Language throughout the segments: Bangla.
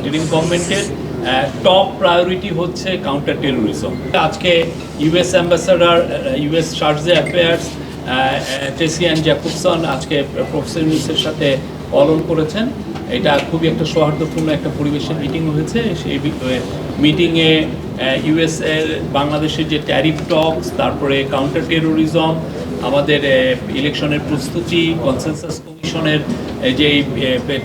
ইন্টারিম গভর্নমেন্টের টপ প্রায়োরিটি হচ্ছে কাউন্টার টেরোরিজম। আজকে ইউএস অ্যাম্বাসাডার, ইউএস চার্জে অ্যাফেয়ার্স ট্রেসি অ্যান্ড জ্যাকবসন আজকে প্রফেসর ইউনুসের সাথে পালন করেছেন। এটা খুবই একটা সৌহার্দ্যপূর্ণ একটা পরিবেশের মিটিং হয়েছে। সেই মিটিংয়ে ইউএস এর বাংলাদেশের যে ট্যারিফ টক্স, তারপরে কাউন্টার টেরোরিজম, আমাদের ইলেকশনের প্রস্তুতি, কনসেনসাস কমিশনের যে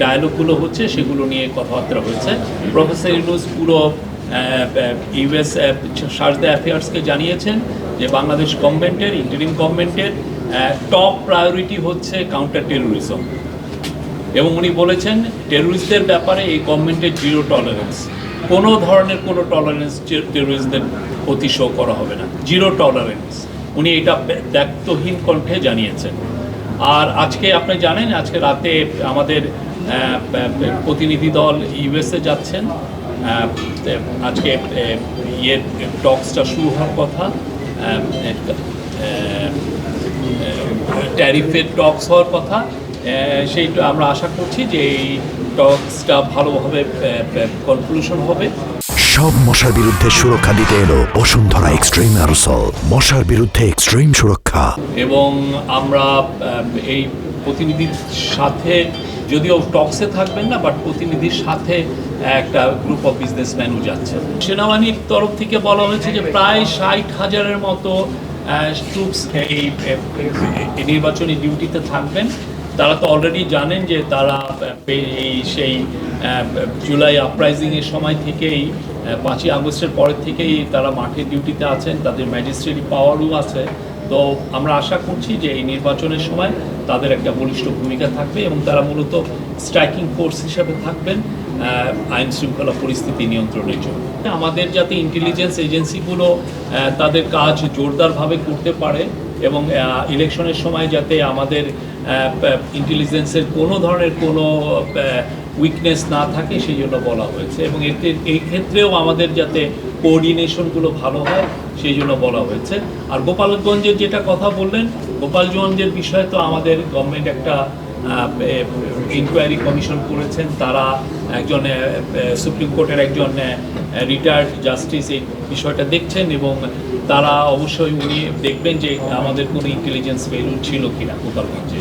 ডায়ালগগুলো হচ্ছে সেগুলো নিয়ে কথাবার্তা হয়েছে। প্রফেসর ইউনুস পুরো ইউএস চার্জে অ্যাফেয়ার্সকে জানিয়েছেন যে বাংলাদেশ গভর্নমেন্টের, ইন্টারিম গভর্নমেন্টের টপ প্রায়োরিটি হচ্ছে কাউন্টার টেরোরিজম। এবং উনি বলেছেন টেরোরিস্টদের ব্যাপারে এই গভর্নমেন্টের জিরো টলারেন্স, কোনো ধরনের কোনো টলারেন্স টেরোরিস্টদের প্রতি শো করা হবে না, জিরো টলারেন্স। উনি এটা দায়িত্বহীন কণ্ঠে জানিয়েছেন। আর আজকে আপনি জানেন আজকে রাতে আমাদের প্রতিনিধি দল ইউএসএ যাচ্ছেন। আজকে টক্সটা শুরু হওয়ার কথা, ট্যারিফের টক্স হওয়ার কথা। সেইটা আমরা আশা করছি যে এই টক্সটা ভালোভাবে কনক্লুশন হবে। সব মশার বিরুদ্ধে সুরক্ষা দিতে এলো বসুন্ধরা এক্সট্রিম অ্যারোসল, মশার বিরুদ্ধে এক্সট্রিম সুরক্ষা। এবং আমরা এই প্রতিনিধির সাথে, যদিও টক্সে থাকবেন না, বাট প্রতিনিধির সাথে একটা গ্রুপ অফ বিজনেসম্যানও যাচ্ছে। সেনাবাহিনীর তরফ থেকে বলা হয়েছে যে প্রায় 60,000-এর মতো ট্রুপস এই নির্বাচনী ডিউটিতে থাকবেন। তারা তো অলরেডি জানেন যে তারা সেই জুলাই আপরাইজিংয়ের সময় থেকেই, 5ই আগস্টের পরের থেকেই তারা মাঠে ডিউটিতে আছেন, তাদের ম্যাজিস্ট্রেরি পাওয়ারও আছে। তো আমরা আশা করছি যে এই নির্বাচনের সময় তাদের একটা বলিষ্ঠ ভূমিকা থাকবে এবং তারা মূলত স্ট্রাইকিং ফোর্স হিসাবে থাকবেন আইন শৃঙ্খলা পরিস্থিতি নিয়ন্ত্রণের জন্য। আমাদের যাতে ইন্টেলিজেন্স এজেন্সিগুলো তাদের কাজ জোরদারভাবে করতে পারে এবং ইলেকশনের সময় যাতে আমাদের ইন্টেলিজেন্সের কোনো ধরনের কোনো উইকনেস না থাকে সেই জন্য বলা হয়েছে। এবং এই ক্ষেত্রেও আমাদের যাতে কোঅর্ডিনেশনগুলো ভালো হয় সেই জন্য বলা হয়েছে। আর গোপালগঞ্জের যেটা কথা বললেন, গোপালগঞ্জের বিষয়ে তো আমাদের গভর্নমেন্ট একটা ইনকোয়ারি কমিশন করেছেন। তারা একজন সুপ্রিম কোর্টের একজন রিটায়ার্ড জাস্টিস এই বিষয়টা দেখছেন এবং তারা অবশ্যই উনি দেখবেন যে আমাদের কোনো ইন্টেলিজেন্স ফেলিউর ছিল কিনা গোপালগঞ্জে।